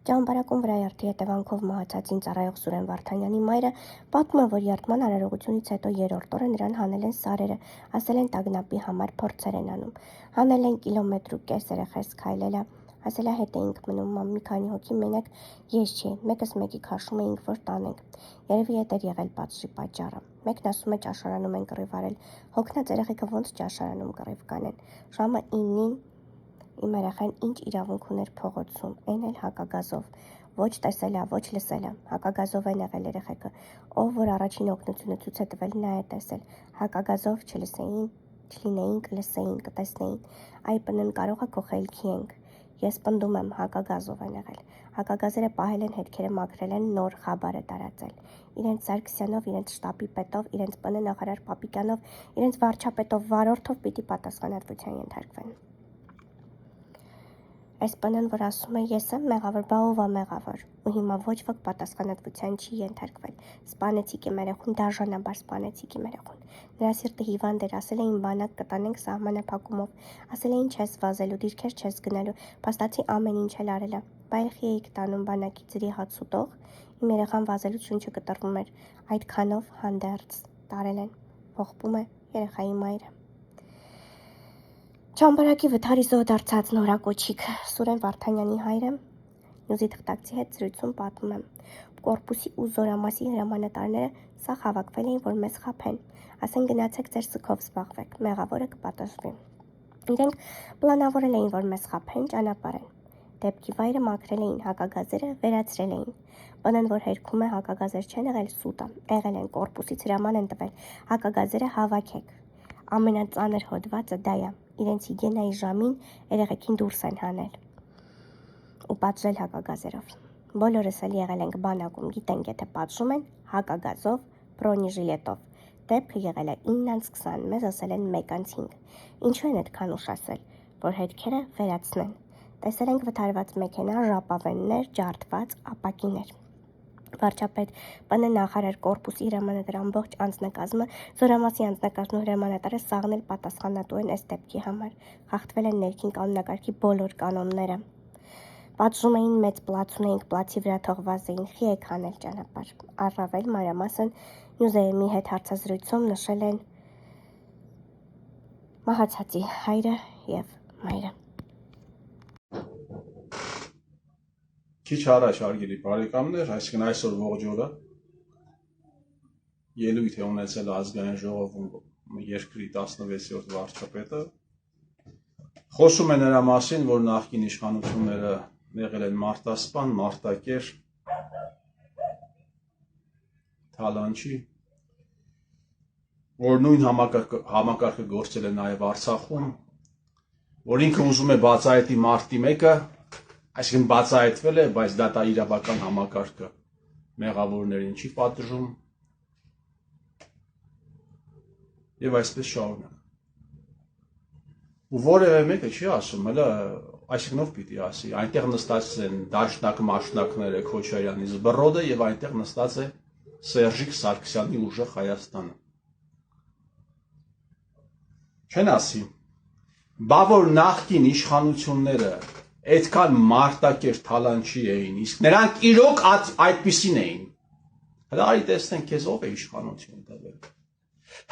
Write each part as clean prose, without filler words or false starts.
Ճամբարակում վրայարդի հետևանքով մահացածին ծառայող Սուրեն Վարդանյանի մայրը պատմում է, որ երդման արարողությունից հետո երրորդ օրը նրան հանել են սարերը, ասել են տագնապի համար փորձեր են անում, հանել են կիլոմետր ու կես երեխես քայլելա, ասել է հետ էինք մնում, մի քանի հոգի մենակ ես չի, մեկս մեկի քաշում էինք, որ տանենք, երևի էդ էր եղել պատժի պատճառը, մեկն ասում է ճաշարանում են կռիվ արել, հոգնած երեխեքը ոնց ճաշարանում կռիվ կանեն, ժամը 9-ին իմ երեխան ինչ իրավունք ուներ փողոցում, այն էլ հակագազով, ոչ տեսել է, ոչ լսել է, հակագազով են եղել երեխեքը, ով որ առաջին օգնությունը ցույց է տվել նա է տեսել, հակագազով չլսեին, չլինեին, կլսեին, կտեսնեին, այ պնն կարող է քո խելքի ենք, ես պնդում եմ հակագազով են եղել, հակագազերը պահել են հետքերը մաքրել են նոր խաբար է տարածել, իրենց Սարգսյանով, իրենց շտաբի պետով, իրենց ՊՆ նախարար Պապիկյանով, իրենց վարչապետով, վարորդով պիտի պատասխանատվության ենթարկվեն։ Այս ՊՆ-ն, որ ասում է ես եմ մեղավոր, բա ով է մեղավոր, ու հիմա ոչ ոք պատասխանատվության չի ենթարկվել, սպանեցիք իմ երեխուն, դաժանաբար սպանեցիք իմ երեխուն, նրա սիրտը հիվանդ էր, ասել էին բանակ կտանենք սահմանափակումով, ասել էին չես վազելու, դիրքեր չես գնալու, փաստացի ամեն ինչ էլ արել է, բա երեխի էիք տանում բանակի ձրի հաց ուտող, իմ երեխան վազելու շունչը կտրվում էր, այդքանով հանդերձ տարել են, ողբում է երեխայի մայրը։ Ճամբարակի վթարի զոհ դարձած նորակոչիկ Սուրեն Վարդանյանի հայրը Նյուզի թղթակցի հետ զրույցում պատմում է. Կորպուսի ու Զորամասի հրամանատարները սա հավաքվել էին, որ մեզ խաբեն, ասեն գնացեք ձեր սգով զբաղվեք, մեղավորը կպատասխանի։ Իրենք պլանավորել էին, որ մեզ խաբեն, ճանապարհեն։ Դեպքի վայրը մաքրել էին, հակագազերը վերացրել էին։ Բանն որ հերքում է հակագազեր չեն եղել սուտը, եղել են կորպուսից հրաման են տվել, հակագազերը հավաքեք։ Ամենածանր հոդվածը դա է, իրենց հիգիենայի ժամին երեխեքին դուրս են հանել ու պատժել հակագազերով։ Բոլորս էլ եղել ենք բանակում, գիտենք, եթե պատժում են հակագազով, բրոնեժիլետով։ Դեպքը եղել է 9:20, մեզ ասել են 1:05։ Ինչու են այդքան ուշ ասել, որ հետքերը վերացնեն։ Տեսել ենք վթարված մեքենա, ժապավեններ, ջարդված ապակիներ։ Վարչապետ, ՊՆ նախարար, կորպուսի հրամանատար ամբողջ անձնակազմը, Զորամասի անձնակազմի հրամանատարը սաղն էլ պատասխանատու են այս դեպքի համար։ Խախտվել են ներքին կանոնակարգի բոլոր կանոնները։ Պատժում էին մեծ պլաց ունեինք, պլացի վրա թողված էին, խի եք հանել ճանապարհ։ Առավել մանրամասն Նյուզեյմի հետ հարցազրույցում նշել են մահացածի հայրը եւ մայրը։ Քիչ առաջ հարգելի բարեկամներ, այսինքն այսօր ողջ օրը ելույթ է ունեցել ազգային ժողովում երկրի 16-րդ վարչապետը, խոսում է նրա մասին, որ նախկին իշխանությունները եղել են մարտասպան, մարտակեր, թալանչի, որ նույն համակարգը գործել է նաև Արցախում, որ ինքը ուզում է բացահայտի մարտի 1-ը, այսինքն բացահայտվել է, բայց դա իրավական համակարգը մեղավորներին չի պատժում եւ այսպես շարունակ։ Ու որևէ մեկը չի ասում, հələ այսինքն ով պիտի ասի, այնտեղ նստած են դաշնակ-մաշնակները Քոչարյանի զբռոդը եւ այնտեղ նստած է Սերժիկ Սարգսյանի ուժեղ Հայաստանը։ Չեն ասի, բա որ նախկին իշխանությունները այդքան մարտակեր թալանչի էին, իսկ նրանք իրոք այդպիսին էին։ Հələ արի տեսնենք քեզ ով է իշխանություն տվել։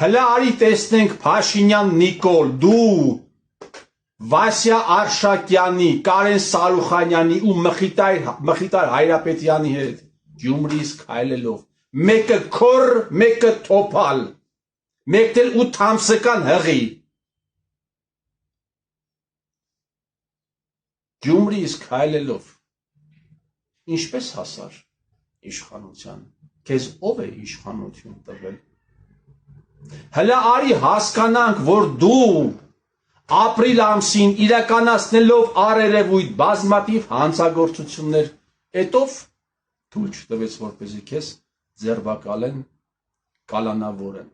Հələ արի տեսնենք Փաշինյան Նիկոլ, դու Վասյա Արշակյանի, Կարեն Սարուխանյանի ու Մխիտար Հայրապետյանի հետ Գյումրիից քայլելով, մեկը քոր, մեկը թոփալ, մեկն էլ 8 ամսական հղի։ Գյումրիից քայլելով, ինչպես հասար իշխանության, քեզ ով է իշխանություն տվել։ Հələ արի հասկանանք, որ դու ապրիլ ամսին իրականացնելով առերևույթ բազմաթիվ հանցագործություններ, էտով թույլ չտվեց, որպեսզի քեզ ձերբակալեն, կալանավորեն։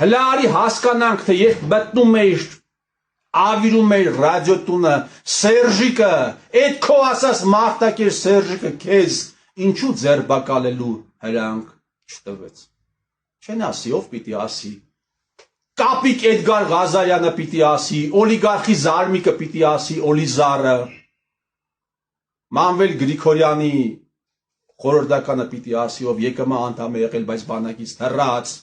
Հələ արի հասկանանք, թե երբ մտնում էիր ավիրում էր ռադիոտունը, Սերժիկը, այդ քո ասած մարտակեր Սերժիկը քեզ ինչու ձերբակալելու հրանք չտվեց։ Չեն ասի, ով պիտի ասի։ Կապիկ Էդգար Ղազարյանը պիտի ասի, օլիգարխի Զարմիկը պիտի ասի, Օլիզարը։ Մանվել Գրիգորյանի խորհրդականը պիտի ասի, ով ԵԿՄ անդամ է եղել, բայց բանակից թռած,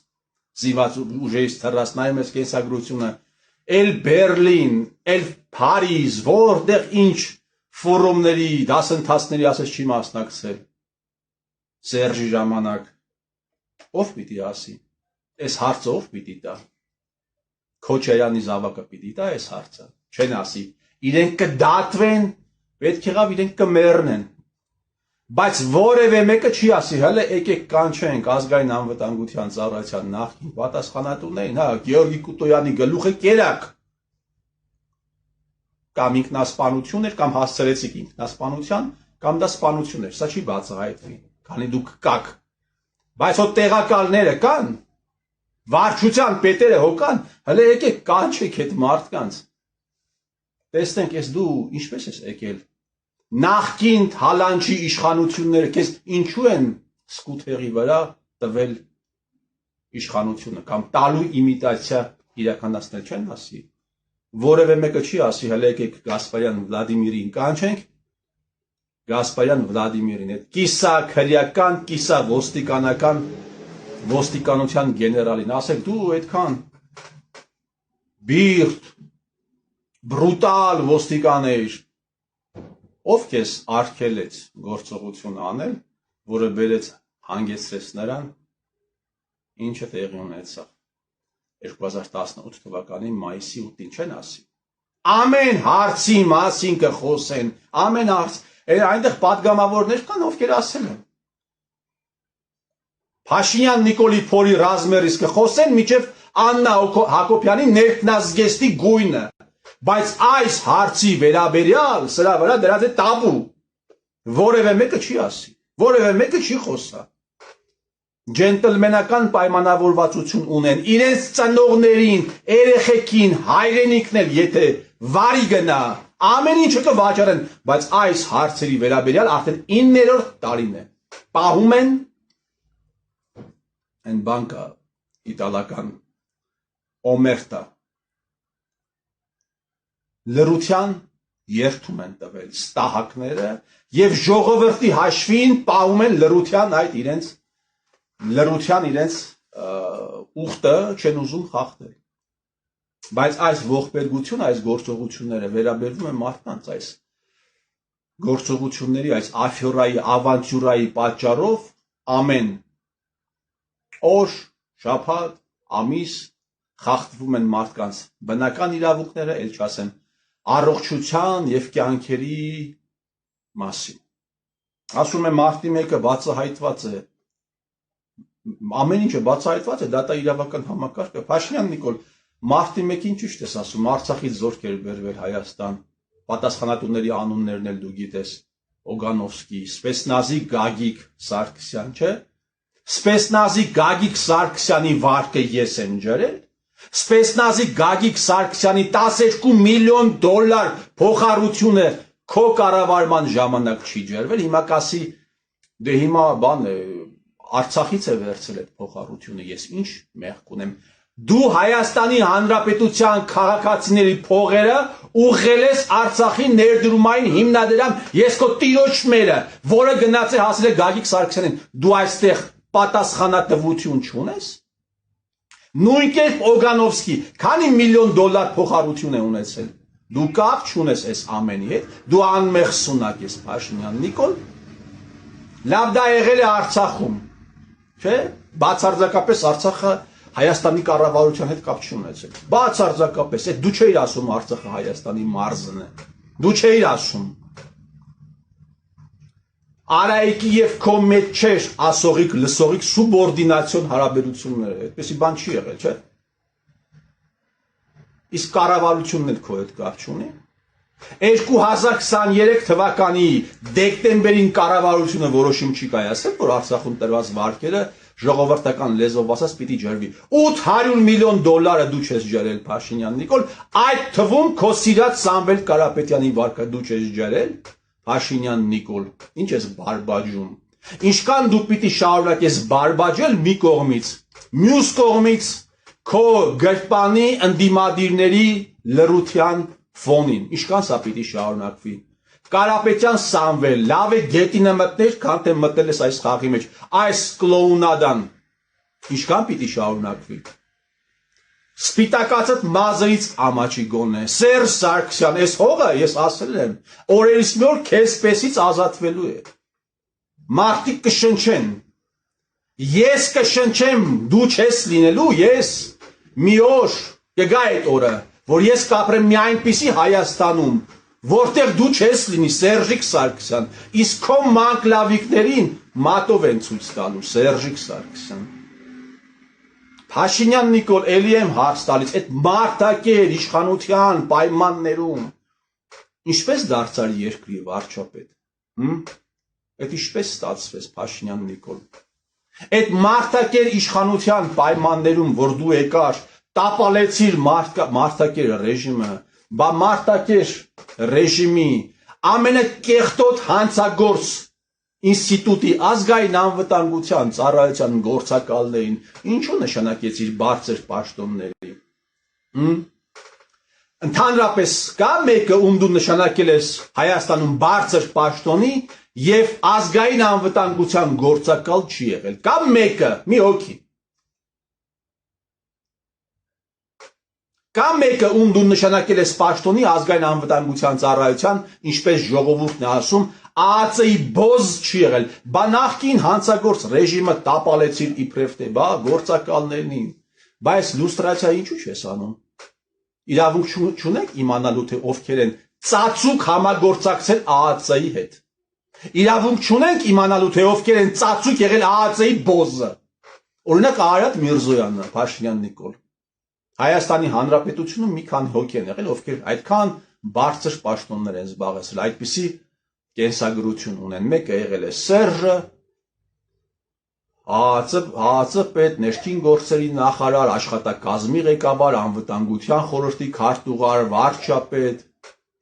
զինված ուժերից թռած, նայում ես կենսագրությունը, էլ Բերլին, էլ Փարիզ, որտեղ ինչ ֆորումների, դասընթացների ասես չի մասնակցել։ Սերժի ժամանակ ով պիտի ասի։ Այս հարցը ով պիտի տա։ Քոչարյանի զավակը պիտի տա այս հարցը։ Չեն ասի։ Իրենք կդատվեն, պետք եղավ իրենք կմեռնեն։ Բայց որևէ մեկը չի ասի, հələ եկեք կանչենք ազգային անվտանգության ծառայության նախկին պատասխանատուներին, հա, Գեորգի Կուտոյանի գլուխը կերակ։ Կամ ինքնասպանություն էր, կամ հասցրեցիք ինքնասպանության, կամ դա սպանություն էր, սա չի բացահայտվի, քանի դուք կաք։ Բայց հո տեղակալները կան, վարչության պետերը հո կան, հələ եկեք կանչեք այդ մարդկանց։ Տեսնենք, ես դու ինչպես ես եկել։ Նախկին հալանչի իշխանությունները քեզ ինչու են սկութեղի վրա տվել իշխանությունը կամ տալու իմիտացիա իրականացնել չեն ասի։ Որևէ մեկը չի ասի, հələ եկեք Գասպարյան Վլադիմիրին կանչենք, Գասպարյան Վլադիմիրին, այդ կիսա քրեական, կիսա ոստիկանության գեներալին, ասեք դու այդքան բիրտ, բրուտալ ոստիկան էիր, ով քեզ արգելեց գործողություն անել, որը բերեց հանգեցրեց նրան, ինչը տեղի ունեցավ 2018 թվականի մայիսի 8-ին չեն ասի։ Ամեն հարցի մասին կխոսեն, ամեն հարց, այնտեղ պատգամավորներ կան, ովքեր ասել են։ Փաշինյան Նիկոլի Փորի ռազմերից կխոսեն, միջև Աննա Հակոբյանի ներքնազգեստի գույնը, բայց այս հարցի վերաբերյալ սրա վրա դրած է տաբու, որևէ մեկը չի ասի, որևէ մեկը չի խոսա։ Ջենտլմենական պայմանավորվածություն ունեն, իրենց ծնողներին, երեխեքին, հայրենիքն էլ եթե վարի գնա, ամեն ինչը կվաճառեն, բայց այս հարցերի վերաբերյալ արդեն 9-րդ տարին է։ Պահում են այն բանկա իտալական օմերտա լրության երթում են տվել ստահակները եւ ժողովրդի հաշվին պահում են լրության այդ իրենց ուխտը չեն ուզում խախտել։ Բայց այս ողբերգությունը, այս գործողությունները վերաբերվում են մարդկանց, այս գործողությունների, այս աֆյորայի, ավանտյուրայի պատճառով ամեն օր, շաբաթ, ամիս խախտվում են մարդկանց բնական իրավունքները, ել չասեմ առողջության եւ կյանքերի մասին։ Ասում եմ մարտի 1-ը բացահայտված է, ամեն ինչը բացահայտված է, դա իրավական համակարգը։ Փաշինյան Նիկոլ, մարտի 1-ին ճիշտ ես ասում, Արցախից զորք էր բերվել Հայաստան, պատասխանատուների անուններն էլ դու գիտես, Օգանովսկի, Սպեսնազի Գագիկ Սարգսյան, չէ՞։ Սպեսնազի Գագիկ Սարգսյանի վարկը ես եմ ջրել։ Սպեսնազի Գագիկ Սարգսյանի 12 միլիոն դոլար փոխառությունը քո կառավարման ժամանակ չի ջրվել, հիմա կասի դե հիմա բան է Արցախից է վերցել այդ փոխառությունը, ես ինչ մեղք ունեմ։ Դու Հայաստանի Հանրապետության քաղաքացիների փողերը ուղղել ես Արցախի ներդրումային հիմնադրամ, ես քո տիրոջ մերը, որը գնաց է հասել է Գագիկ Սարգսյանին, դու այստեղ պատասխանատվություն չունես։ Նույն կերպ Օգանովսկի, քանի միլիոն դոլար փոխառություն է ունեցել։ Դու կապ չունես այս ամենի հետ, դու անմեղ սունակ ես Փաշինյան Նիկոլ։ Լավ դա եղել է Արցախում, չէ՞։ Բացարձակապես Արցախը Հայաստանի կառավարության հետ կապ չունեցել։ Բացարձակապես, դու չէիր ասում Արցախը Հայաստանի մարզն է։ Դու չէիր ասում։ Արայիկի եւ քո մեջ չէր ասողիկ լսողիկ սուբորդինացիոն հարաբերությունները, այդպեսի բան չի եղել, չէ՞։ Իսկ կառավարությունն էլ քո հետ կապ չունի։ 2023 թվականի դեկտեմբերին կառավարությունը որոշում չի կայացել, որ Արցախում տրված վարկերը ժողովրդական լեզվով ասած պիտի ջրվի։ 800 միլիոն դոլարը դու չես ջրել Փաշինյան Նիկոլ, այդ թվում քո սիրած Սամվել Կարապետյանի վարկը դու չես ջրել Փաշինյան Նիկոլ, ինչ ես բարբաջում։ Ինչքան դու պիտի շարունակես բարբաջել մի կողմից, մյուս կողմից քո գրպանի ընդդիմադիրների լրության ֆոնին, ինչքան սա պիտի շարունակվի։ Կարապետյան Սամվել, լավ է գետինը մտներ, քան թե մտել ես այս խաղի մեջ։ Այս կլոունադան ինչքան պիտի շարունակվի։ Սպիտակացած մազերից ամաչի գոնե։ Սերժ Սարգսյան, այս հողը ես ասել եմ, օրերից մի օր քեզ եսից ազատվելու է։ Մարդիկ կշնչեն։ Ես կշնչեմ, դու չես լինելու, ես մի օր կգա այդ օրը, որ ես կապրեմ մի այնպիսի Հայաստանում, որտեղ դու չես լինի, Սերժիկ Սարգսյան, իսկ քո մանկլավիկներին մատով են ցույց տալու, Սերժիկ Սարգսյան։ Փաշինյան Նիկոլ, էլի եմ հարց տալիս, այդ մարդակեր իշխանության պայմաններում ինչպես դարձար երկրի վարչապետ։ Այդ ինչպես ստացվեց Փաշինյան Նիկոլ։ Այդ մարդակեր իշխանության պայմաններում, որ դու եկար, տապալեցիր մարդակեր ռեժիմը, բա մարդակեր ռեժիմի ամենակեղտոտ հանցագործ ինստիտուտի ազգային անվտանգության ծառայության գործակալներին ինչու նշանակեցիր բարձր պաշտոնների։ Ընդհանրապես կա մեկը, ում դու նշանակել ես Հայաստանում բարձր պաշտոնի եւ ազգային անվտանգության գործակալ չի եղել։ Կա մեկը, մի հոգի։ Կա մեկը, ում դու նշանակել ես պաշտոնի ազգային անվտանգության ծառայության, ինչպես ժողովուրդն է ասում, ԱԱՑ-ի բոզ չի եղել, բա նախկին հանցագործ ռեժիմը տապալեցիր իբրև թե բա գործակալներին, բա այս լուստրացիա ինչու չես անում։ Իրավունք չունեք իմանալու թե ովքեր են ծածուկ համագործակցել ԱԱՑ-ի հետ։ Իրավունք չունենք իմանալու թե ովքեր են ծածուկ եղել ԱԱՑ-ի բոզը։ Օրինակ Արարատ Միրզոյանը, Փաշինյան Նիկոլ։ Հայաստանի Հանրապետությունում մի քանի հոգի են եղել, ովքեր այդքան բարձր պաշտոններ են զբաղեցրել, այդպիսի կենսագրություն ունեն։ Մեկը եղել է Սերժը, ԱԱՑ պետ, ներքին գործերի նախարար, աշխատակազմի ղեկավար, անվտանգության խորհրդի քարտուղար, վարչապետ,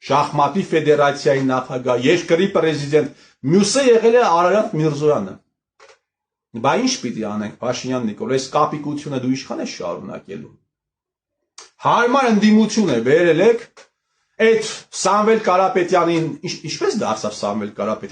շախմատի ֆեդերացիայի նախագահ, երկրի պրեզիդենտ, մյուսը եղել է Արարատ Միրզոյանը։ Բա ինչ պիտի անենք, Փաշինյան Նիկոլ, այս կապիկությունը դու ինչքան ես շարունակելու։ Հարմար ընդդիմություն է բերել եք, այդ Սամվել Կարապետյանին, ինչպես դարձավ Սամվել Կարապետյան։